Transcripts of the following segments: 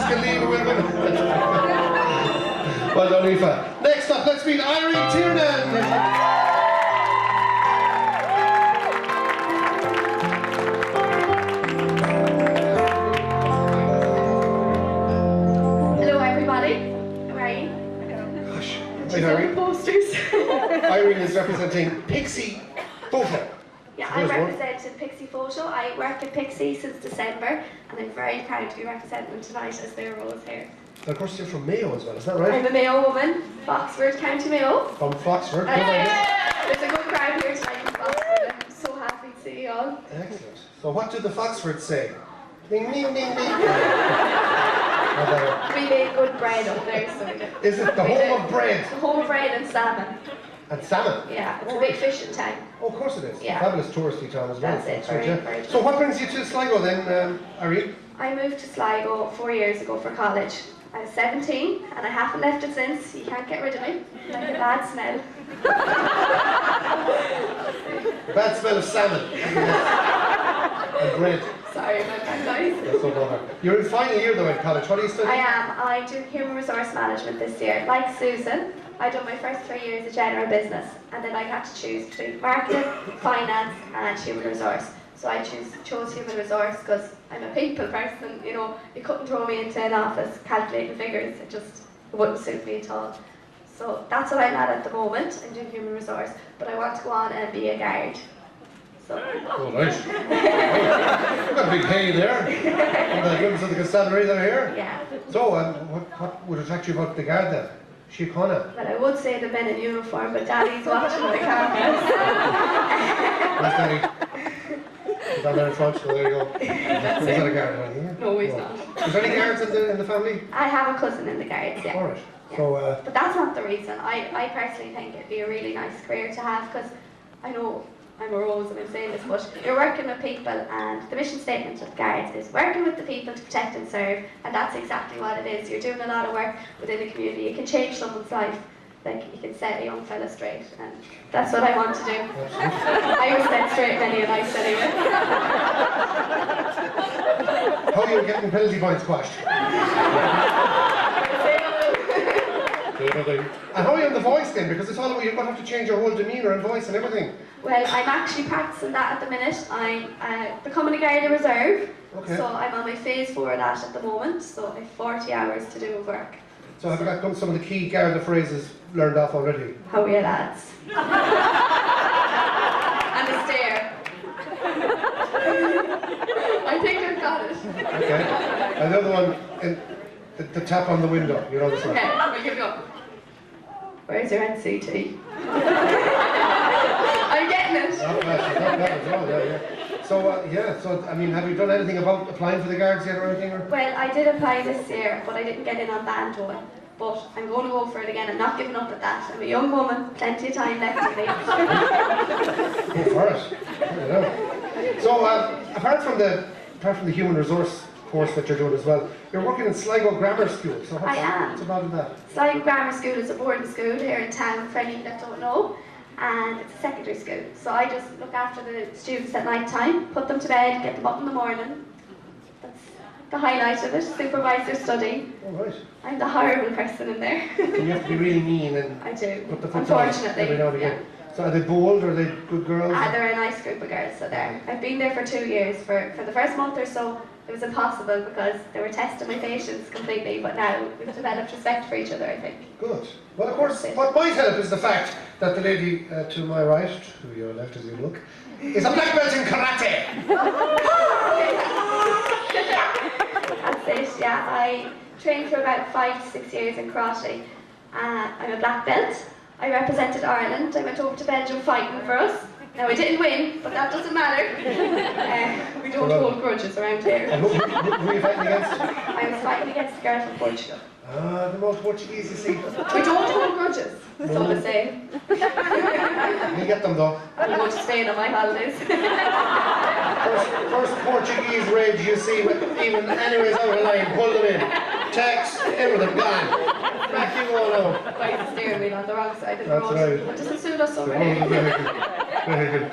can leave it with him. Well done, Aoife. Next up, let's meet Irene Tiernan. Irene. Posters. Irene is representing Pixie Photo. Yeah, I'm representing Pixie Photo. I work at Pixie since December, and I'm very proud to be representing them tonight as their roles here. And of course, you're from Mayo as well, is that right? I'm a Mayo woman, Foxford, County Mayo. From Foxford. There's a good crowd here tonight from Foxford. I'm so happy to see you all. Excellent. So, what do the Foxfords say? Ding, ding, ding, ding. We make good bread up there, so we do. Is it the home of bread? The home of bread and salmon. And salmon? Yeah, it's a big fishing town. Oh, of course it is. Yeah. Fabulous touristy town as well. That's it, very So what brings you to Sligo then, Irene? I moved to Sligo 4 years ago for college. I was 17 and I haven't left it since. You can't get rid of me. Like a bad smell. Bad smell of salmon. And bread. Sorry about that, guys. That's no bother. You're in final year though in college. What are you studying? I am. I'm doing human resource management this year. Like Susan, I done my first 3 years of general business, and then I had to choose between marketing, finance, and human resource. So I chose human resource because I'm a people person. You know, you couldn't throw me into an office calculating figures. It wouldn't suit me at all. So that's what I'm at the moment. I'm doing human resource, but I want to go on and be a guard. So. Oh, nice. You've got a big pay there. One of the members of the constabulary that are here. Yeah. So, what would attract you about the guard then? Síochána? Well, I would say the men in uniform, but Daddy's watching the cameras. That's Daddy. He's down there in front, so there you go. Is that a guard around here? No, he's not. Is there any guards in the family? I have a cousin in the guards, yeah. Alright. Yeah. So, but that's not the reason. I personally think it'd be a really nice career to have, because I know I'm a Rose and I'm saying this, but you're working with people, and the mission statement of Guards is working with the people to protect and serve, and that's exactly what it is. You're doing a lot of work within the community. You can change someone's life, like you can set a young fella straight, and that's what I want to do. I was set straight many a night anyway. how are you getting penalty points quashed? And how are you on the voice then? Because it's all about, you're going to have to change your whole demeanour and voice and everything. Well, I'm actually practicing that at the minute. I'm becoming a Garda Reserve, okay. So I'm on my phase 4 of that at the moment, so I have 40 hours to do of work. So have you got some of the key Garda phrases learned off already? How are you, lads? And the stare. I think I've got it. Okay. And the other one, the tap on the window, you know this one. Okay, we'll give you up. Where's your NCT? I'm getting it. Oh, as well, yeah. So, so, I mean, have you done anything about applying for the Guards yet or anything? Or? Well, I did apply this year, but I didn't get in on band one. But I'm going to go for it again. I'm not giving up at that. I'm a young woman, plenty of time left to me. Go for it. Yeah. So, apart from the human resource course that you're doing as well, you're working in Sligo Grammar School. So what's about that? Sligo Grammar School is a boarding school here in town, for any that don't know, and it's a secondary school. So I just look after the students at night time, put them to bed, get them up in the morning. That's the highlight of it, supervise their study. Oh, right. I'm the horrible person in there. So you have to be really mean and I do, put the foot down every now and again. Yeah. So are they bold, or are they good girls? They're a nice group of girls, so there. I've been there for 2 years. For the first month or so, it was impossible because they were testing my patience completely, but now we've developed respect for each other, I think. Good. Well, of course, what might help is the fact that the lady to my right, to your left as you look, is a black belt in karate. That's it, yeah. I trained for about 5 to 6 years in karate. I'm a black belt. I represented Ireland. I went over to Belgium fighting for us. Now, I didn't win, but that doesn't matter. We don't hold grudges around here. And who were you fighting against? I was fighting against the girl from Portugal. Ah, the most Portuguese, you see. We don't hold grudges, so to say. You get them though. I'll go to Spain on my holidays. First Portuguese rage you see, with even anyways out of line, pull them in. Text, everything, gone. Back you all out. By the steering wheel on the wrong side of the road. That's right. But doesn't suit us over here. Very good.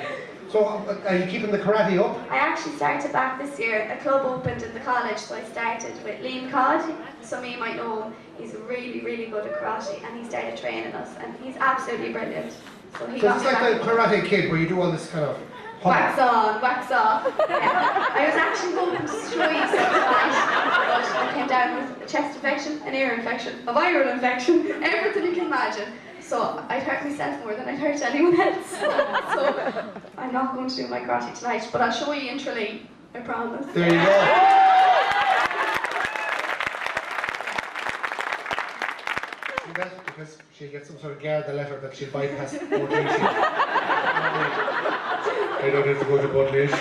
So, are you keeping the karate up? I actually started back this year. A club opened in the college, so I started with Liam Cod. Some of you might know him. He's really, really good at karate, and he started training us, and he's absolutely brilliant. So it's like the Karate Kid, where you do all this kind of wax on, wax off. Yeah. I was actually hoping to show you something tonight, but I came down with a chest infection, an ear infection, a viral infection, everything you can imagine. So I'd hurt myself more than I'd hurt anyone else. So I'm not going to do my karate tonight, but I'll show you in Tralee, I promise. There you go. See that? Because she'll get some sort of guard the letter that she'll bypass Portlaoise. I don't have to go to Portlaoise.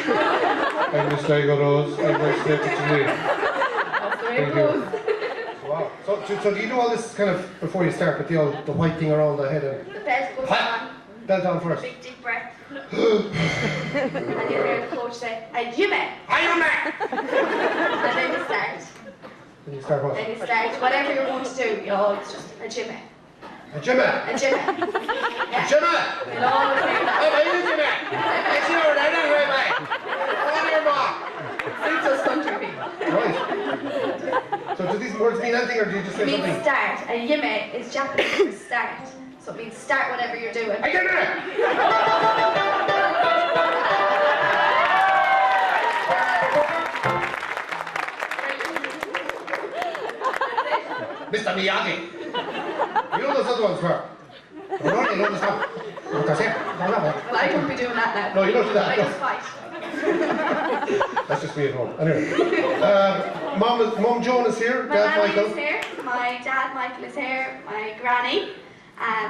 I'm the Sligo Rose. I'm going straight to Tralee. That's the way it goes. Wow. So do you do all this kind of before you start with the white thing around the head? The belt goes on. Belt on first. Big deep breath. And you hear the coach say, Ayume! Ayume! And then you start. Then you start what? Then you start. Whatever you're going to do, you always just Ayume. Ayume! Ayume. Yeah. Ayume! You'll always hear that. It's just country people. Right. So do these words mean anything, or do you just say It means something? start. Ayume is Japanese for start. So it means start whatever you're doing. Ayume! Mr. Miyagi! You know those other ones were? You know this one? Well, I don't be doing that now. No, you don't do that. I No. just fight. That's just me at home. Anyway. Mum Joan is here. My Dad nanny Michael. is here. My dad Michael is here. My granny.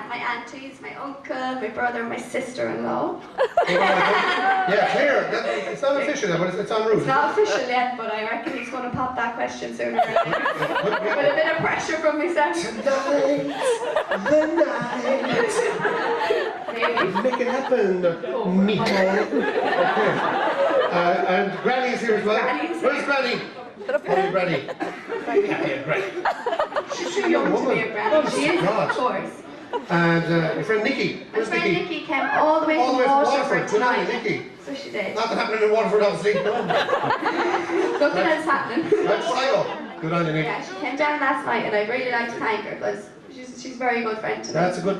My aunties, my uncle, my brother, my sister-in-law. Yeah, Claire. It's not official yet, but it's en route. It's not official yet, but I reckon he's going to pop that question sooner or later. With a bit of pressure from myself. Tonight, the night. Maybe. Make it happen, meatball. Okay. And Granny is here as well. Granny's here. Where's Granny? How are you, Granny? Yeah, Granny. She's too young to be a granny. Oh, She is, God. of course. And your friend Nikki. My Where's friend Nikki? Nikki came all the way All from the way from Waterford Waterford. Good on you, tonight. Nikki. So she did. Nothing happening in Waterford, obviously. No. Nothing else happening. That's Sligo. Good on you, Nikki. Yeah, she came down last night and I'd really like to thank her because she's a very good friend to me. That's a good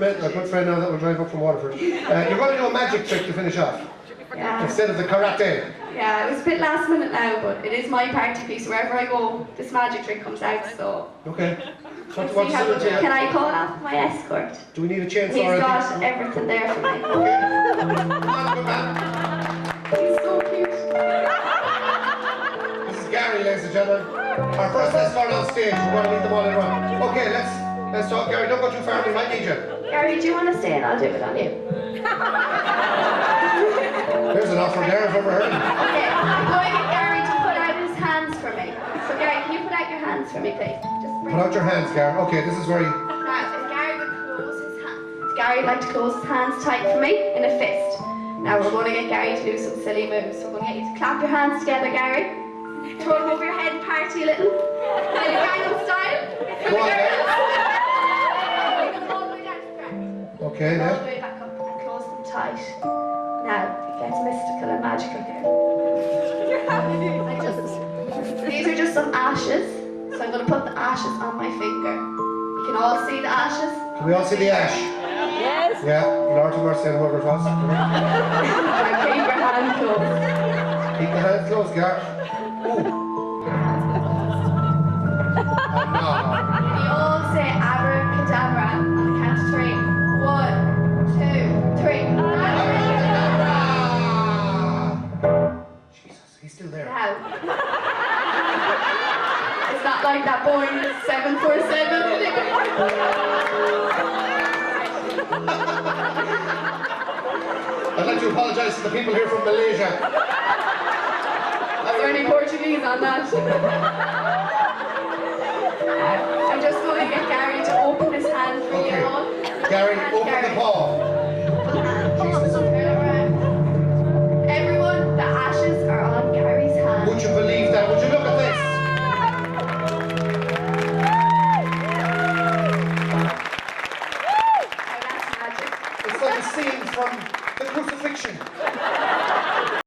friend now that will drive up from Waterford. You're going to do a magic trick to finish off. Yeah. Instead of the karate. Yeah, it was a bit last minute now, but it is my party piece. Wherever I go, this magic trick comes out, so... Okay. We'll see how it goes. Can I call off my escort? Do we need a chainsaw? He's got everything there for me. Okay. Come on, good man. He's so cute. This is Gary, ladies and gentlemen. Our first escort on stage. We're going to meet them all in a row. Okay, let's talk. Gary, don't go too far. We might need you. Gary, do you want to stay and I'll do it on you? There's an offer there I've ever heard. Okay, I'm going to get Gary to put out his hands for me. So Gary, can you put out your hands for me, please? Just bring Put out your hands, Gary. Okay, this is very... Now, if Gary would close his hands, if Gary would like to close his hands tight for me in a fist. Now we're going to get Gary to do some silly moves. So we're going to get you to clap your hands together, Gary. Throw them over your head and party a little. Like a Gangnam style. Go on, Gary. Bring them all the way down to the ground. Okay, All the now. way back up and close them tight. Now, it gets mystical and magical here. These are just some ashes. So I'm going to put the ashes on my finger. You can all see the ashes? Can we all see the ash? Yes. Yeah. Lord have mercy on whoever it was. Now keep your hand closed. Keep the hands closed, Gary. Ooh. No. Can you all say abracadabra on the count of 3? 1, 2, 3. Abracadabra! Jesus, he's still there. Now. It's not like that Boeing 747. I'd like to apologise to the people here from Malaysia. Are there any Portuguese on that? I'm just going to get Gary to open his hand for Okay. you all. Gary, Hand, open Gary. the paw.